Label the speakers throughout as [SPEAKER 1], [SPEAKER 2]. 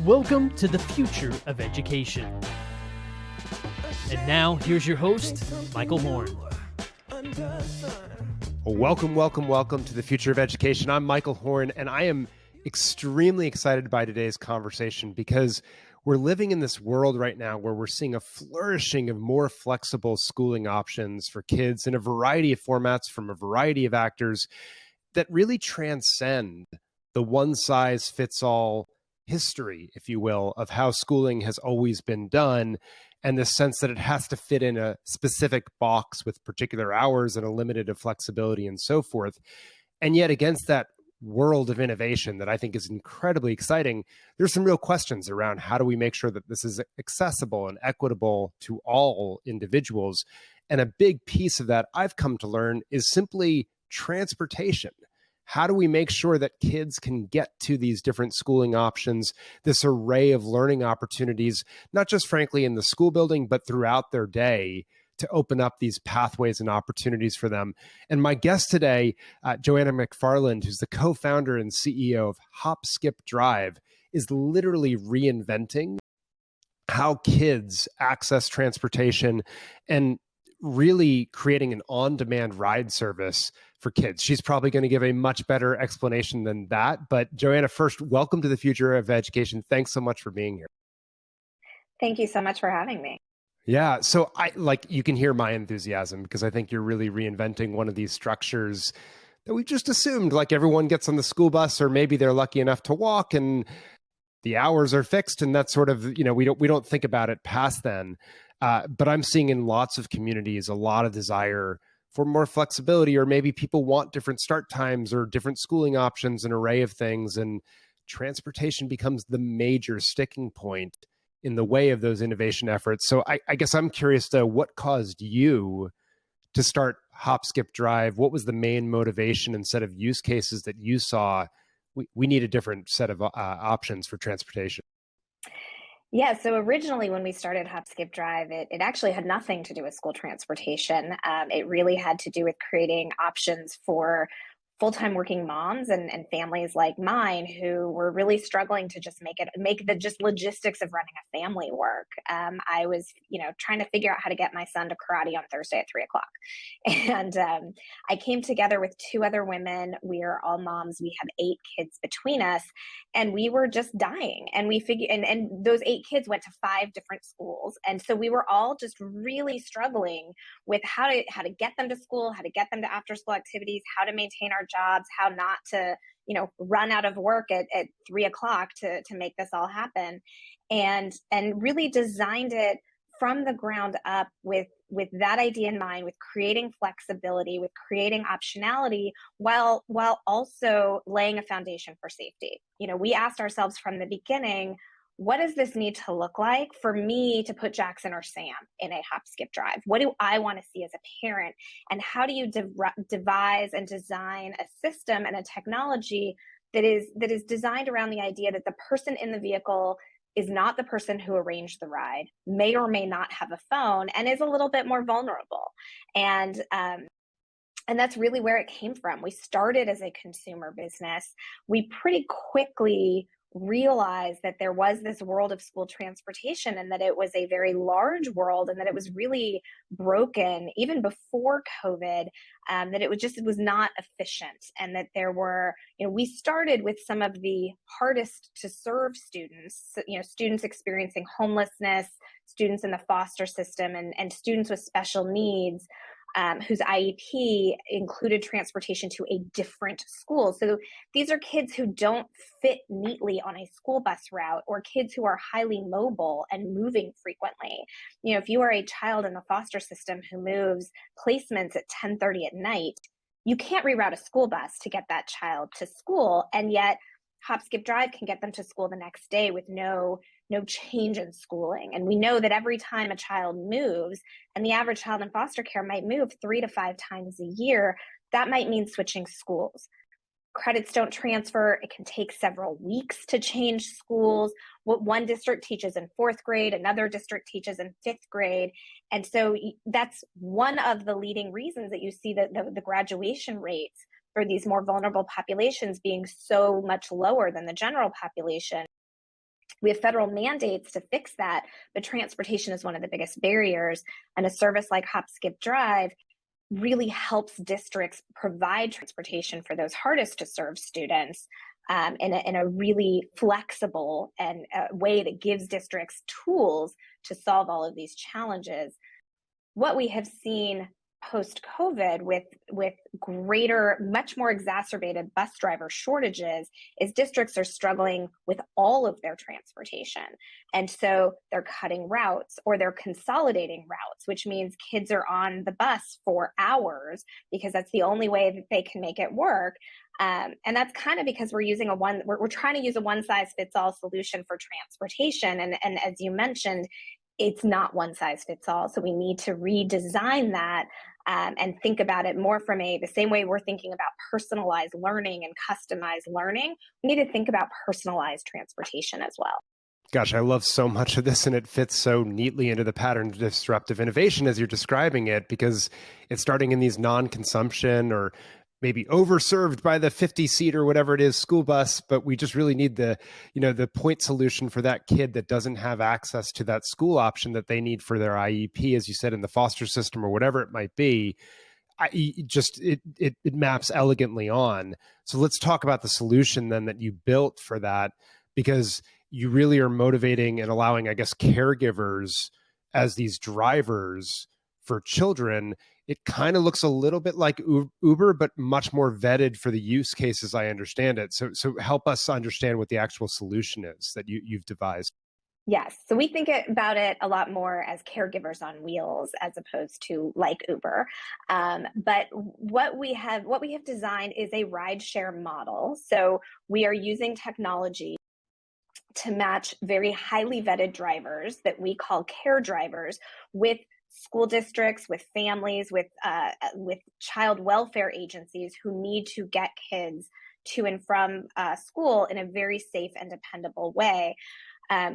[SPEAKER 1] Welcome to the future of education. And now, here's your host, Michael Horn.
[SPEAKER 2] Welcome to the future of education. I'm Michael Horn, and I am extremely excited by today's conversation because we're living in this world right now where we're seeing a flourishing of more flexible schooling options for kids in a variety of formats from a variety of actors that really transcend the one-size-fits-all history, if you will, of how schooling has always been done, and the sense that it has to fit in a specific box with particular hours and a limited of flexibility and so forth. And yet against that world of innovation that I think is incredibly exciting, there's some real questions around how do we make sure that this is accessible and equitable to all individuals. And a big piece of that I've come to learn is simply transportation. How do we make sure that kids can get to these different schooling options, this array of learning opportunities, not just frankly in the school building, but throughout their day to open up these pathways and opportunities for them? And my guest today, Joanna McFarland, who's the co-founder and CEO of HopSkipDrive, is literally reinventing how kids access transportation and really creating an on-demand ride service for kids. She's probably going to give a much better explanation than that. But Joanna, first, welcome to the future of education. Thanks so much for being here.
[SPEAKER 3] Thank you so much for having me.
[SPEAKER 2] Yeah, so you can hear my enthusiasm because I think you're really reinventing one of these structures that we just assumed like everyone gets on the school bus, or maybe they're lucky enough to walk and the hours are fixed, and that's sort of, we don't think about it past then. But I'm seeing in lots of communities a lot of desire for more flexibility, or maybe people want different start times or different schooling options, an array of things, and transportation becomes the major sticking point in the way of those innovation efforts. So I guess I'm curious to what caused you to start HopSkipDrive? What was the main motivation and set of use cases that you saw? We need a different set of options for transportation.
[SPEAKER 3] Yeah, so originally when we started HopSkipDrive, it actually had nothing to do with school transportation. It really had to do with creating options for full-time working moms and families like mine who were really struggling to just make the just logistics of running a family work. I was, trying to figure out how to get my son to karate on Thursday at 3:00. And I came together with two other women. We are all moms. We have 8 kids between us, and we were just dying. And we figured, and those 8 kids went to 5 different schools. And so we were all just really struggling with how to get them to school, how to get them to after school activities, how to maintain our jobs, how not to, run out of work at 3:00 to make this all happen. And really designed it from the ground up with that idea in mind, with creating flexibility, with creating optionality, while also laying a foundation for safety. We asked ourselves from the beginning, what does this need to look like for me to put Jackson or Sam in a HopSkipDrive? What do I want to see as a parent? And how do you devise and design a system and a technology that is designed around the idea that the person in the vehicle is not the person who arranged the ride, may or may not have a phone, and is a little bit more vulnerable. And that's really where it came from. We started as a consumer business. We pretty quickly realized that there was this world of school transportation, and that it was a very large world, and that it was really broken even before COVID, that it was not efficient, and that there were, we started with some of the hardest to serve students, students experiencing homelessness, students in the foster system, and students with special needs, whose IEP included transportation to a different school. So these are kids who don't fit neatly on a school bus route, or kids who are highly mobile and moving frequently. If you are a child in the foster system who moves placements at 10:30 at night, you can't reroute a school bus to get that child to school. And yet HopSkipDrive can get them to school the next day with no change in schooling. And we know that every time a child moves, and the average child in foster care might move 3 to 5 times a year, that might mean switching schools. Credits don't transfer. It can take several weeks to change schools. What one district teaches in 4th grade, another district teaches in 5th grade. And so that's one of the leading reasons that you see the graduation rates for these more vulnerable populations being so much lower than the general population. We have federal mandates to fix that, but transportation is one of the biggest barriers. And a service like HopSkipDrive really helps districts provide transportation for those hardest to serve students in a really flexible and way that gives districts tools to solve all of these challenges. What we have seen post-COVID with greater, much more exacerbated bus driver shortages is districts are struggling with all of their transportation. And so they're cutting routes or they're consolidating routes, which means kids are on the bus for hours because that's the only way that they can make it work. And that's kind of because we're trying to use a one-size-fits-all solution for transportation. And as you mentioned, it's not one size fits all. So we need to redesign that and think about it more from the same way we're thinking about personalized learning and customized learning. We need to think about personalized transportation as well.
[SPEAKER 2] Gosh, I love so much of this, and it fits so neatly into the pattern of disruptive innovation as you're describing it, because it's starting in these non-consumption or maybe overserved by the 50-seat or whatever it is school bus, but we just really need the point solution for that kid that doesn't have access to that school option that they need for their IEP, as you said, in the foster system or whatever it might be. It maps elegantly on. So let's talk about the solution then that you built for that, because you really are motivating and allowing, I guess, caregivers as these drivers for children. It kind of looks a little bit like Uber, but much more vetted for the use cases, I understand it. So help us understand what the actual solution is that you've devised.
[SPEAKER 3] Yes. So we think about it a lot more as caregivers on wheels as opposed to like Uber. But what we have designed is a rideshare model. So we are using technology to match very highly vetted drivers that we call care drivers with school districts, with families, with child welfare agencies who need to get kids to and from school in a very safe and dependable way.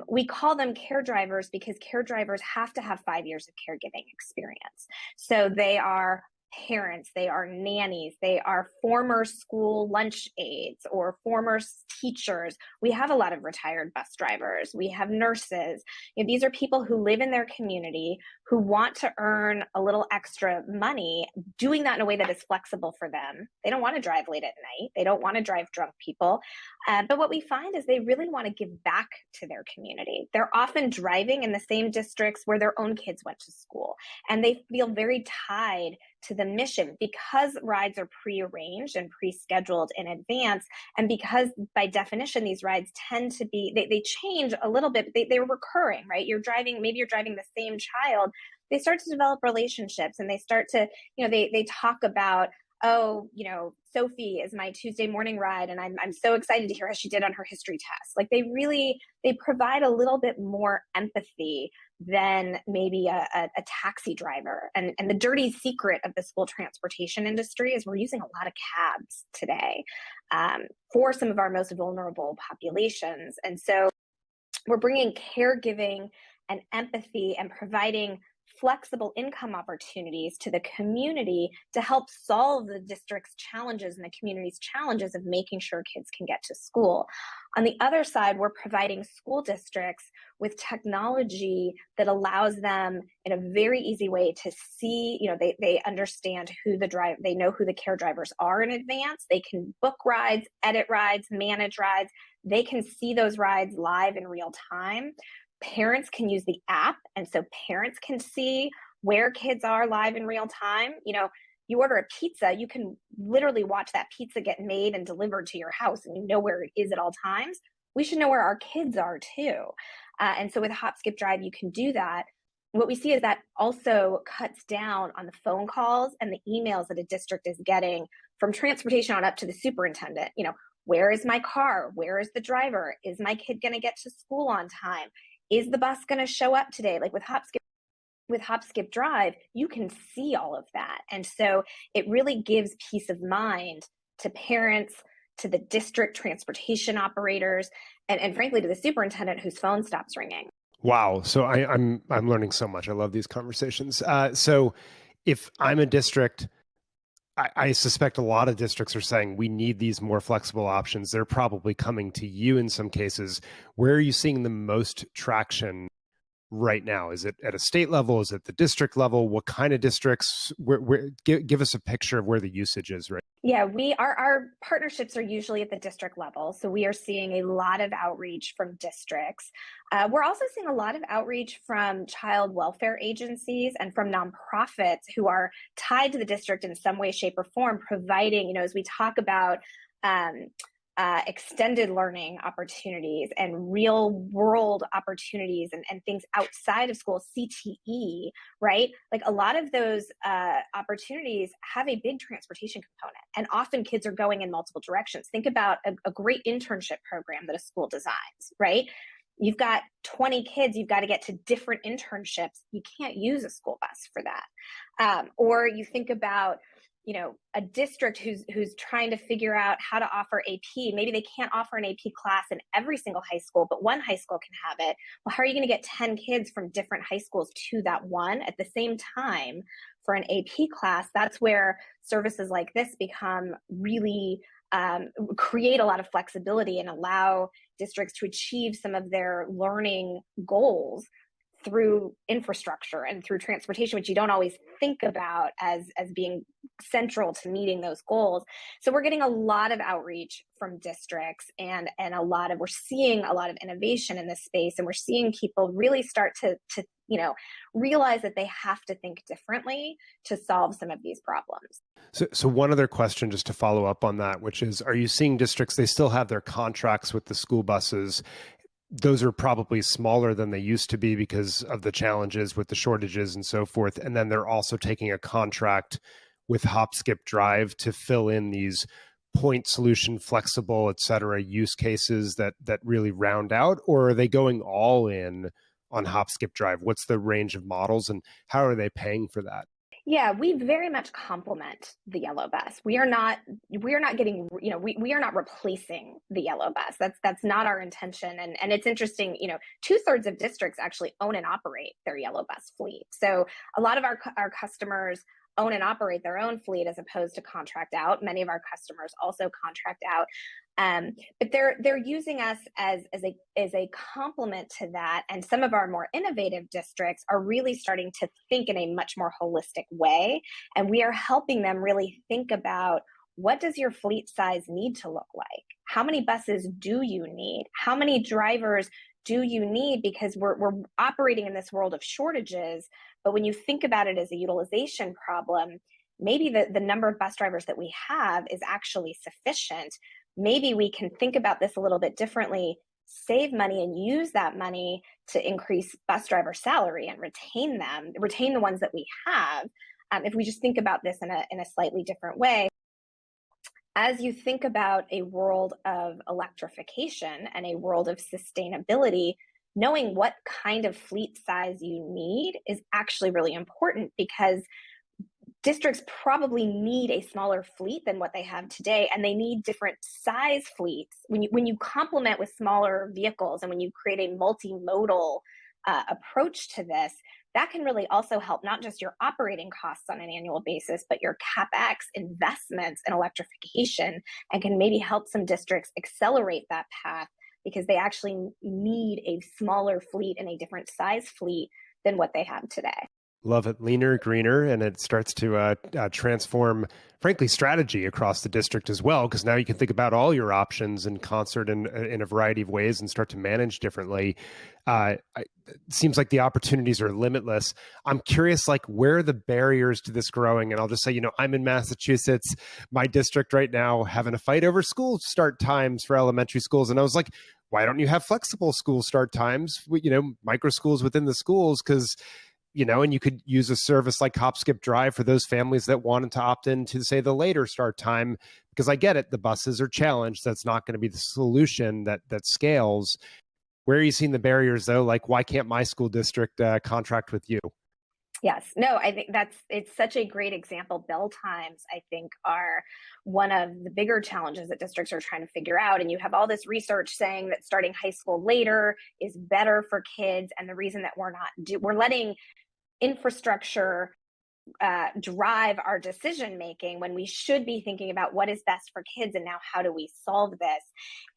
[SPEAKER 3] We call them care drivers because care drivers have to have 5 years of caregiving experience. So they are parents, they are nannies, they are former school lunch aides or former teachers. We have a lot of retired bus drivers. We have nurses. These are people who live in their community, who want to earn a little extra money, doing that in a way that is flexible for them. They don't want to drive late at night. They don't want to drive drunk people. But what we find is they really want to give back to their community. They're often driving in the same districts where their own kids went to school, and they feel very tied to the mission because rides are prearranged and pre-scheduled in advance. And because by definition, these rides tend to be, they change a little bit, but they're recurring, right? Maybe you're driving the same child. They start to develop relationships and they start to, they talk about, oh, Sophie is my Tuesday morning ride, and I'm so excited to hear how she did on her history test. Like they provide a little bit more empathy than maybe a taxi driver. And the dirty secret of the school transportation industry is we're using a lot of cabs today for some of our most vulnerable populations. And so we're bringing caregiving and empathy and providing flexible income opportunities to the community to help solve the district's challenges and the community's challenges of making sure kids can get to school. On the other side, we're providing school districts with technology that allows them in a very easy way to see, they understand they know who the care drivers are in advance. They can book rides, edit rides, manage rides. They can see those rides live in real time. Parents can use the app, and so parents can see where kids are live in real time. You order a pizza, you can literally watch that pizza get made and delivered to your house, and you know where it is at all times. We should know where our kids are too. And so with HopSkipDrive, you can do that. What we see is that also cuts down on the phone calls and the emails that a district is getting from transportation on up to the superintendent. Where is my car? Where is the driver? Is my kid going to get to school on time? Is the bus going to show up today? Like with HopSkipDrive, you can see all of that. And so it really gives peace of mind to parents, to the district transportation operators, and frankly, to the superintendent whose phone stops ringing.
[SPEAKER 2] Wow. So I'm learning so much. I love these conversations. So if I'm a district, I suspect a lot of districts are saying we need these more flexible options. They're probably coming to you in some cases. Where are you seeing the most traction right now? Is it at a state level? Is it the district level? What kind of districts? Give us a picture of where the usage is right.
[SPEAKER 3] Yeah, our partnerships are usually at the district level. So we are seeing a lot of outreach from districts. We're also seeing a lot of outreach from child welfare agencies and from nonprofits who are tied to the district in some way, shape, or form, providing, as we talk about um, extended learning opportunities and real world opportunities and things outside of school, CTE, right? Like a lot of those opportunities have a big transportation component, and often kids are going in multiple directions. Think about a great internship program that a school designs, right? You've got 20 kids, you've got to get to different internships. You can't use a school bus for that. Or you think about a district who's trying to figure out how to offer AP. Maybe they can't offer an AP class in every single high school, but one high school can have it. Well, how are you going to get 10 kids from different high schools to that one at the same time for an AP class? That's where services like this become really create a lot of flexibility and allow districts to achieve some of their learning goals through infrastructure and through transportation, which you don't always think about as being central to meeting those goals. So we're getting a lot of outreach from districts, and we're seeing a lot of innovation in this space, and we're seeing people really start to realize that they have to think differently to solve some of these problems.
[SPEAKER 2] So one other question just to follow up on that, which is, are you seeing districts, they still have their contracts with the school buses? Those are probably smaller than they used to be because of the challenges with the shortages and so forth. And then they're also taking a contract with HopSkipDrive to fill in these point solution, flexible, et cetera, use cases that really round out, or are they going all in on HopSkipDrive? What's the range of models and how are they paying for that?
[SPEAKER 3] Yeah, we very much complement the yellow bus. We are not getting, we are not replacing the yellow bus. That's not our intention. And it's interesting, 2/3 of districts actually own and operate their yellow bus fleet. So a lot of our customers own and operate their own fleet as opposed to contract out. Many of our customers also contract out. But they're using us as a complement to that. And some of our more innovative districts are really starting to think in a much more holistic way. And we are helping them really think about, what does your fleet size need to look like? How many buses do you need? How many drivers do you need? Because we're operating in this world of shortages. But when you think about it as a utilization problem, maybe the number of bus drivers that we have is actually sufficient. Maybe we can think about this a little bit differently, save money and use that money to increase bus driver salary and retain the ones that we have. If we just think about this in a slightly different way, as you think about a world of electrification and a world of sustainability, knowing what kind of fleet size you need is actually really important, because districts probably need a smaller fleet than what they have today, and they need different size fleets. When you complement with smaller vehicles and when you create a multimodal approach to this, that can really also help not just your operating costs on an annual basis, but your CapEx investments in electrification, and can maybe help some districts accelerate that path because they actually need a smaller fleet and a different size fleet than what they have today.
[SPEAKER 2] Love it. Leaner, greener, and it starts to transform, frankly, strategy across the district as well, because now you can think about all your options in concert in a variety of ways and start to manage differently. It seems like the opportunities are limitless. I'm curious, like, where are the barriers to this growing? And I'll just say, I'm in Massachusetts, my district right now having a fight over school start times for elementary schools. And I was like, why don't you have flexible school start times, micro schools within the schools? Because and you could use a service like HopSkipDrive for those families that wanted to opt in to, say, the later start time, because I get it, the buses are challenged. That's not going to be the solution that scales. Where are you seeing the barriers, though? Like, why can't my school district contract with you?
[SPEAKER 3] Yes, no, I think it's such a great example. Bell times, I think, are one of the bigger challenges that districts are trying to figure out. And you have all this research saying that starting high school later is better for kids. And the reason that we're letting infrastructure drive our decision making when we should be thinking about what is best for kids and now how do we solve this.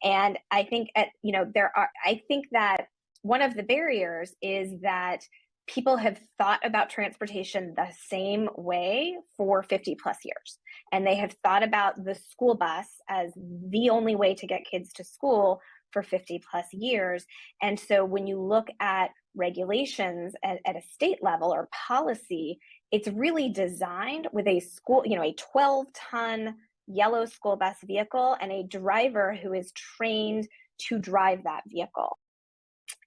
[SPEAKER 3] And I think I think that one of the barriers is that people have thought about transportation the same way for 50 plus years, and they have thought about the school bus as the only way to get kids to school for 50 plus years. And so when you look at regulations at a state level or policy, it's really designed with a 12-ton yellow school bus vehicle and a driver who is trained to drive that vehicle.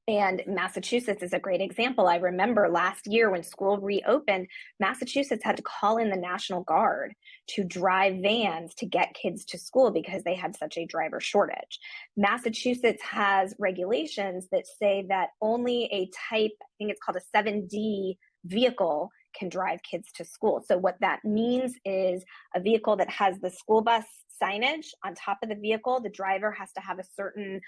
[SPEAKER 3] And Massachusetts is a great example. I remember last year when school reopened, Massachusetts had to call in the National Guard to drive vans to get kids to school because they had such a driver shortage. Massachusetts has regulations that say that only a type, I think it's called a 7D vehicle, can drive kids to school. So what that means is a vehicle that has the school bus signage on top of the vehicle. The driver has to have a certain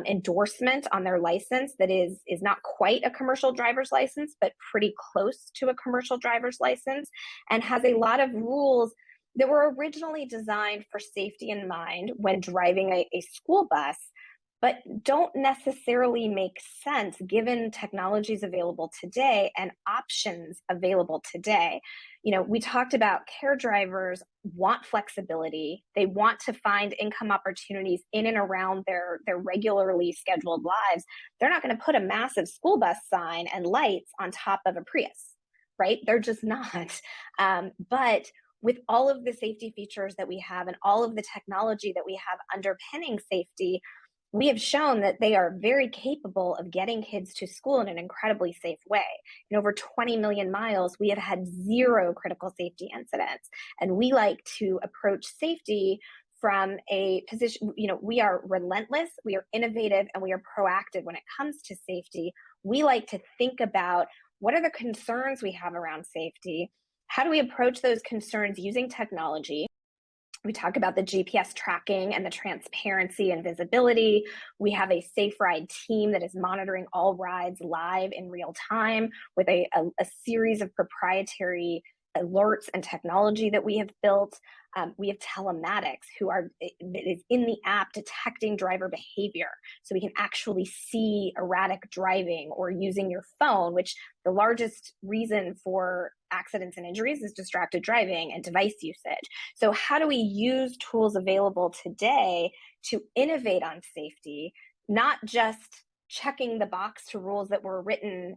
[SPEAKER 3] endorsement on their license that is not quite a commercial driver's license, but pretty close to a commercial driver's license, and has a lot of rules that were originally designed for safety in mind when driving a school bus, but don't necessarily make sense given technologies available today and options available today. We talked about care drivers want flexibility. They want to find income opportunities in and around their regularly scheduled lives. They're not going to put a massive school bus sign and lights on top of a Prius, right? They're just not. But with all of the safety features that we have and all of the technology that we have underpinning safety, we have shown that they are very capable of getting kids to school in an incredibly safe way. In over 20 million miles, we have had 0 critical safety incidents. And we like to approach safety from a position, we are relentless, we are innovative, and we are proactive when it comes to safety. We like to think about what are the concerns we have around safety? How do we approach those concerns using technology? We talk about the GPS tracking and the transparency and visibility. We have a safe ride team that is monitoring all rides live in real time with a series of proprietary alerts and technology that we have built. We have telematics that is in the app detecting driver behavior. So we can actually see erratic driving or using your phone, which the largest reason for accidents and injuries is distracted driving and device usage. So how do we use tools available today to innovate on safety, not just checking the box to rules that were written,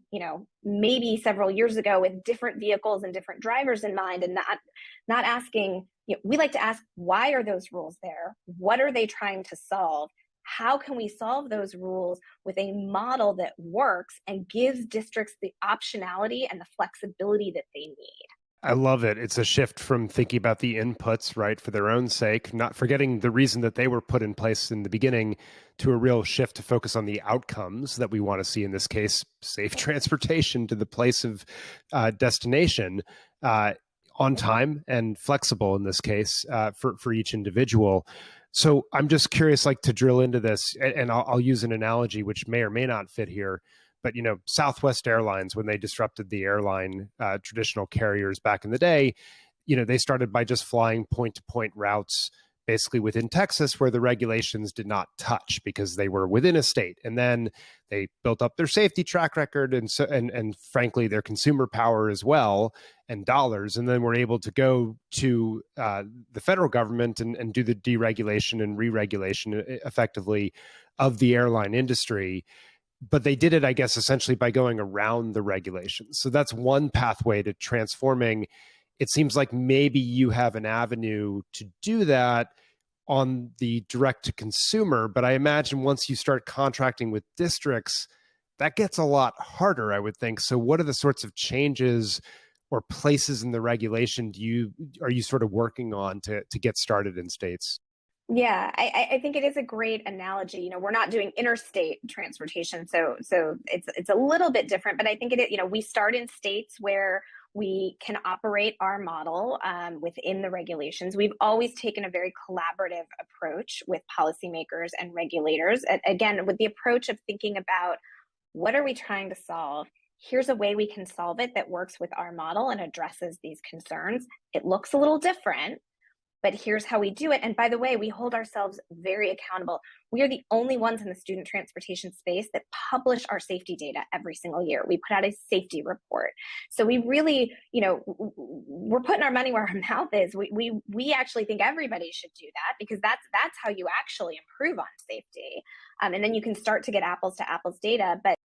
[SPEAKER 3] maybe several years ago with different vehicles and different drivers in mind, and not asking, we like to ask, why are those rules there? What are they trying to solve? How can we solve those rules with a model that works and gives districts the optionality and the flexibility that they need?
[SPEAKER 2] I love it. It's a shift from thinking about the inputs, right, for their own sake, not forgetting the reason that they were put in place in the beginning, to a real shift to focus on the outcomes that we want to see, in this case, safe transportation to the place of destination on time and flexible, in this case, for each individual. So I'm just curious, to drill into this, and I'll use an analogy which may or may not fit here. But, Southwest Airlines, when they disrupted the airline, traditional carriers back in the day, they started by just flying point-to-point routes, basically within Texas, where the regulations did not touch because they were within a state. And then they built up their safety track record and frankly, their consumer power as well, and dollars. And then were able to go to the federal government and do the deregulation and re-regulation effectively of the airline industry. But they did it, I guess, essentially by going around the regulations. So that's one pathway to transforming. It seems like maybe you have an avenue to do that on the direct to consumer, but I imagine once you start contracting with districts, that gets a lot harder, I would think. So what are the sorts of changes or places in the regulation are you sort of working on to get started in states?
[SPEAKER 3] Yeah, I think it is a great analogy. We're not doing interstate transportation, so it's a little bit different. But I think we start in states where we can operate our model within the regulations. We've always taken a very collaborative approach with policymakers and regulators. Again, with the approach of thinking about what are we trying to solve? here's a way we can solve it that works with our model and addresses these concerns. It looks a little different, but here's how we do it. And by the way, we hold ourselves very accountable. We are the only ones in the student transportation space that publish our safety data every single year. We put out a safety report. So we really, we're putting our money where our mouth is. We actually think everybody should do that, because that's how you actually improve on safety. And then you can start to get apples to apples data. But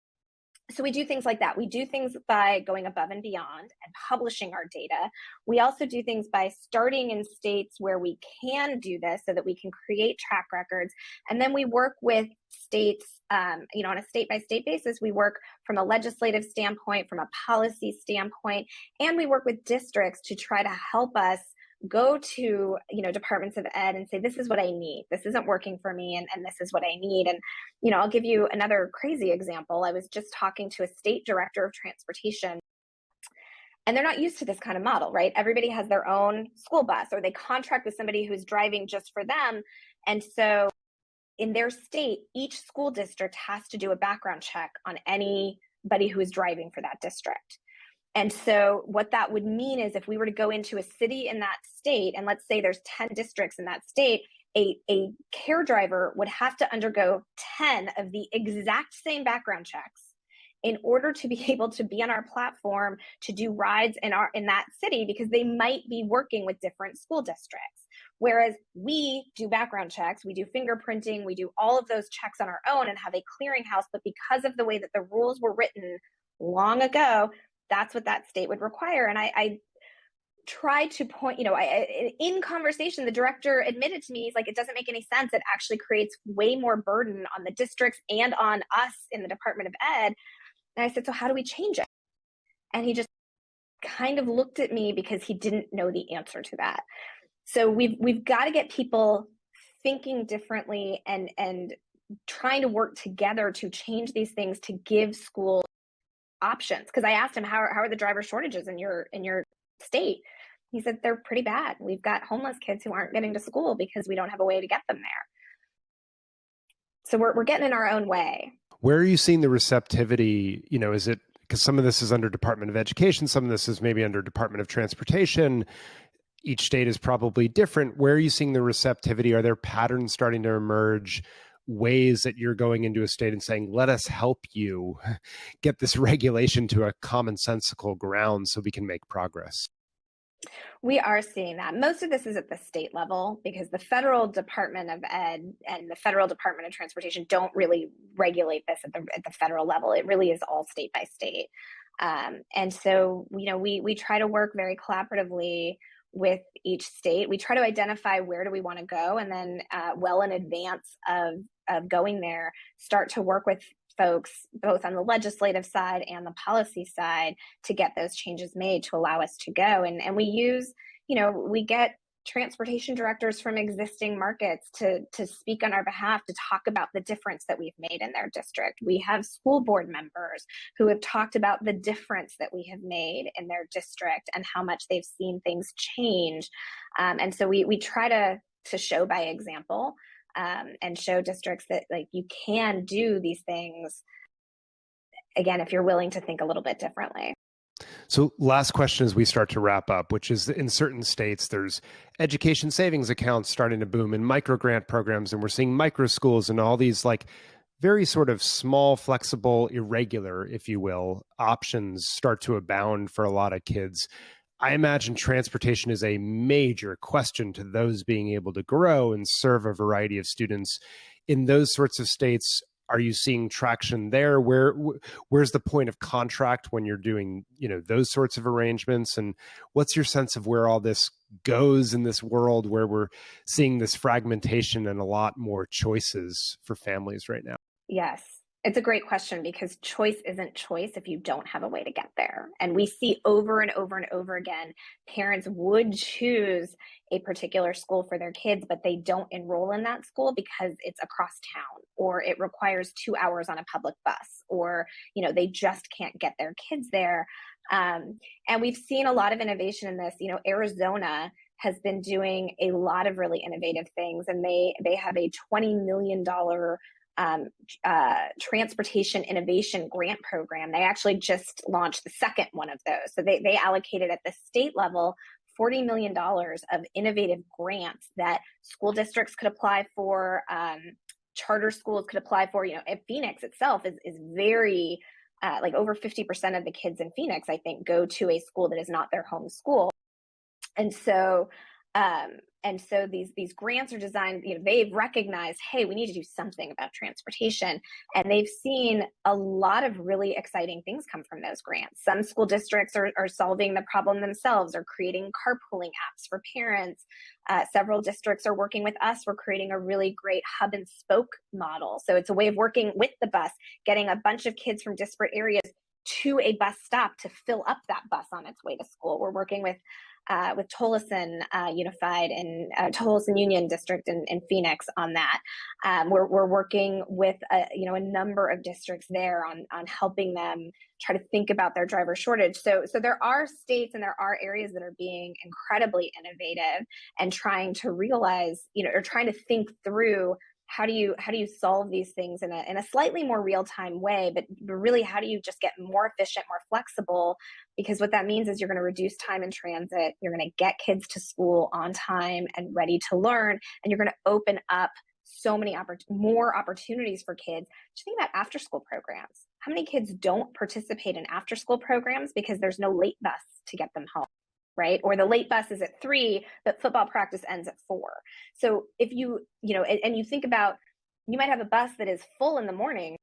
[SPEAKER 3] so we do things like that. We do things by going above and beyond and publishing our data. We also do things by starting in states where we can do this so that we can create track records. And then we work with states, on a state-by-state basis. We work from a legislative standpoint, from a policy standpoint, and we work with districts to try to help us go to departments of ed and say, this is what I need, this isn't working for me, and this is what I need. And I'll give you another crazy example. I was just talking to a state director of transportation, and they're not used to this kind of model, right? Everybody has their own school bus, or they contract with somebody who's driving just for them. And so in their state, each school district has to do a background check on anybody who is driving for that district. And so what that would mean is, if we were to go into a city in that state, and let's say there's 10 districts in that state, a care driver would have to undergo 10 of the exact same background checks in order to be able to be on our platform to do rides in that city, because they might be working with different school districts. Whereas we do background checks, we do fingerprinting, we do all of those checks on our own and have a clearinghouse. But because of the way that the rules were written long ago, that's what that state would require. And I tried to point, in conversation, the director admitted to me, he's like, it doesn't make any sense. It actually creates way more burden on the districts and on us in the Department of Ed. And I said, so how do we change it? And he just kind of looked at me, because he didn't know the answer to that. So we've got to get people thinking differently and trying to work together to change these things, to give schools options. Because I asked him, how are the driver shortages in your state? He said, they're pretty bad. We've got homeless kids who aren't getting to school because we don't have a way to get them there. So we're getting in our own way.
[SPEAKER 2] Where are you seeing the receptivity? Is it because some of this is under Department of Education, some of this is maybe under Department of Transportation? Each state is probably different. Where are you seeing the receptivity? Are there patterns starting to emerge, ways that you're going into a state and saying, let us help you get this regulation to a commonsensical ground so we can make progress?
[SPEAKER 3] We are seeing that. Most of this is at the state level, because the federal Department of Ed and the federal Department of Transportation don't really regulate this at the federal level. It really is all state by state. And so, we try to work very collaboratively with each state. We try to identify where do we want to go, and then well in advance of going there, start to work with folks both on the legislative side and the policy side to get those changes made to allow us to go. And we use, we get transportation directors from existing markets to speak on our behalf, to talk about the difference that we've made in their district. We have school board members who have talked about the difference that we have made in their district and how much they've seen things change. And so we try to show by example, and show districts that you can do these things, again, if you're willing to think a little bit differently.
[SPEAKER 2] So last question as we start to wrap up, which is, in certain states, there's education savings accounts starting to boom and micro grant programs, and we're seeing microschools and all these very sort of small, flexible, irregular, if you will, options start to abound for a lot of kids. I imagine transportation is a major question to those being able to grow and serve a variety of students. In those sorts of states, are you seeing traction there? Where's the point of contract when you're doing, those sorts of arrangements? And what's your sense of where all this goes in this world where we're seeing this fragmentation and a lot more choices for families right now?
[SPEAKER 3] Yes. It's a great question, because choice isn't choice if you don't have a way to get there. And we see over and over and over again, parents would choose a particular school for their kids, but they don't enroll in that school because it's across town, or it requires 2 hours on a public bus, or, they just can't get their kids there. And we've seen a lot of innovation in this. Arizona has been doing a lot of really innovative things, and they have a $20 million transportation innovation grant program. They actually just launched the second one of those. So they allocated at the state level $40 million of innovative grants that school districts could apply for, charter schools could apply for. Phoenix itself is very, like over 50% of the kids in Phoenix, I think, go to a school that is not their home school. And so these grants are designed, they've recognized, hey, we need to do something about transportation. And they've seen a lot of really exciting things come from those grants. Some school districts are solving the problem themselves, or creating carpooling apps for parents. Several districts are working with us. We're creating a really great hub and spoke model. So it's a way of working with the bus, getting a bunch of kids from disparate areas to a bus stop to fill up that bus on its way to school. We're working with Tolleson Unified and Tolleson Union District in Phoenix on that. We're working with a number of districts there on helping them try to think about their driver shortage. So there are states and there are areas that are being incredibly innovative and trying to realize, or trying to think through, how do you solve these things in a slightly more real-time way, but really, how do you just get more efficient, more flexible? Because what that means is you're going to reduce time in transit, you're going to get kids to school on time and ready to learn, and you're going to open up so many more opportunities for kids. Just think about after-school programs. How many kids don't participate in after-school programs because there's no late bus to get them home? Right? Or the late bus is at 3, but football practice ends at 4. So if you think about, you might have a bus that is full in the morning,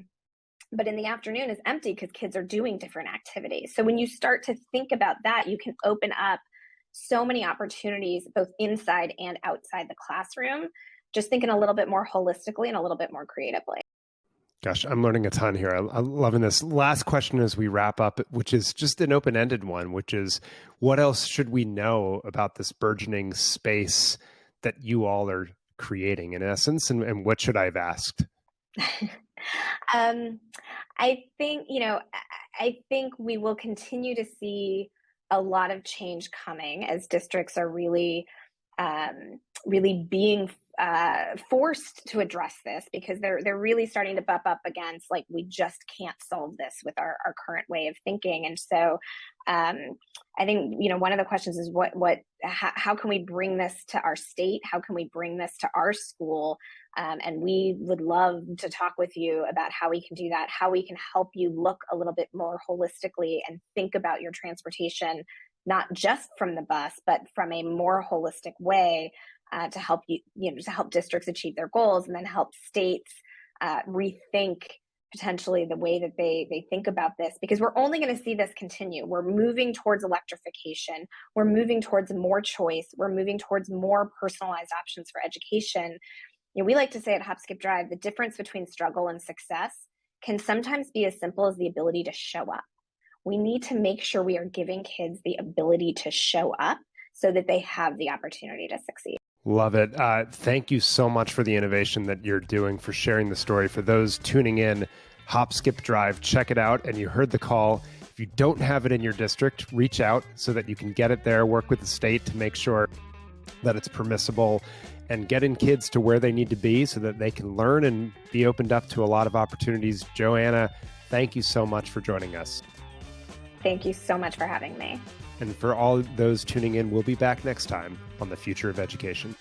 [SPEAKER 3] but in the afternoon is empty because kids are doing different activities. So when you start to think about that, you can open up so many opportunities, both inside and outside the classroom, just thinking a little bit more holistically and a little bit more creatively.
[SPEAKER 2] Gosh, I'm learning a ton here. I'm loving this. Last question as we wrap up, which is just an open-ended one, which is, what else should we know about this burgeoning space that you all are creating, in essence, and what should I have asked?
[SPEAKER 3] I think we will continue to see a lot of change coming as districts are really being forced to address this, because they're really starting to bump up against, like, we just can't solve this with our current way of thinking. And so I think, one of the questions is how can we bring this to our state? How can we bring this to our school? And we would love to talk with you about how we can do that, how we can help you look a little bit more holistically and think about your transportation, not just from the bus, but from a more holistic way, to help to help districts achieve their goals, and then help states rethink potentially the way that they think about this, because we're only going to see this continue. We're moving towards electrification. We're moving towards more choice. We're moving towards more personalized options for education. We like to say at HopSkipDrive, the difference between struggle and success can sometimes be as simple as the ability to show up. We need to make sure we are giving kids the ability to show up so that they have the opportunity to succeed.
[SPEAKER 2] Love it. Thank you so much for the innovation that you're doing, for sharing the story. For those tuning in, HopSkipDrive, check it out. And you heard the call. If you don't have it in your district, reach out so that you can get it there, work with the state to make sure that it's permissible, and getting kids to where they need to be so that they can learn and be opened up to a lot of opportunities. Joanna, thank you so much for joining us.
[SPEAKER 3] Thank you so much for having me.
[SPEAKER 2] And for all those tuning in, we'll be back next time on The Future of Education.